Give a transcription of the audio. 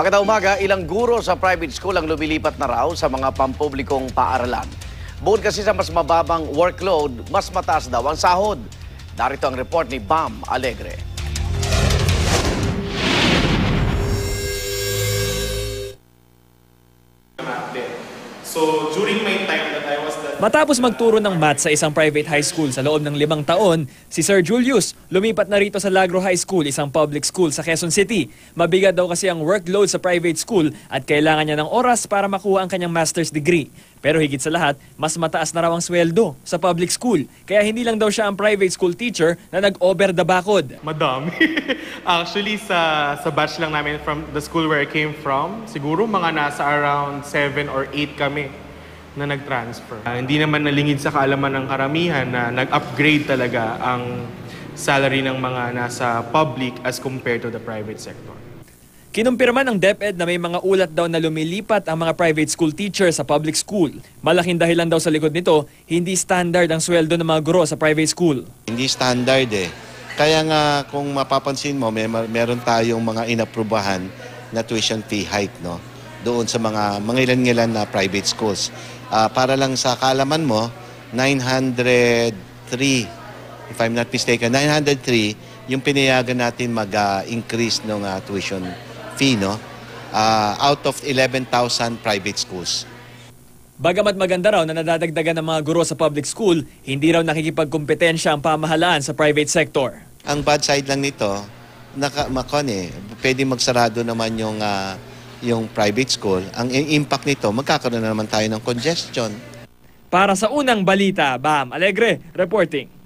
Magandang umaga, ilang guro sa private school ang lumilipat na raw sa mga pampublikong paaralan. Bukod kasi sa mas mababang workload, mas mataas daw ang sahod. Narito ang report ni Bam Alegre. So during my time that I was Matapos magturo ng math sa isang private high school sa loob ng 5 taon, si Sir Julius lumipat na rito sa Lagro High School, isang public school sa Quezon City. Mabigat daw kasi ang workload sa private school at kailangan niya ng oras para makuha ang kanyang master's degree. Pero higit sa lahat, mas mataas na raw ang sweldo sa public school. Kaya hindi lang daw siya ang private school teacher na nag-over the bakod. madami. Actually sa batch lang namin from the school where I came from, siguro mga nasa around 7 or 8 kami na nag-transfer. Hindi naman nalingid sa kaalaman ng karamihan na nag-upgrade talaga ang salary ng mga nasa public as compared to the private sector. Kinumpirma ng DepEd na may mga ulat daw na lumilipat ang mga private school teachers sa public school. Malaking dahilan daw sa likod nito, hindi standard ang sweldo ng mga guro sa private school. Hindi standard eh. Kaya nga kung mapapansin mo, meron tayong mga inaprubahan na tuition fee hike, no? Doon sa mga ilan-ilan na private schools. Para lang sa kaalaman mo, 903, if I'm not mistaken, 903 yung pinayagan natin mag-increase ng tuition fee, no? Out of 11,000 private schools. Bagamat maganda raw na nadadagdagan ng mga guro sa public school, hindi raw nakikipagkompetensya ang pamahalaan sa private sector. Ang bad side lang nito, pwede magsarado naman yung private school. Ang impact nito, magkakaroon na naman tayo ng congestion. Para sa unang balita, Bam Alegre reporting.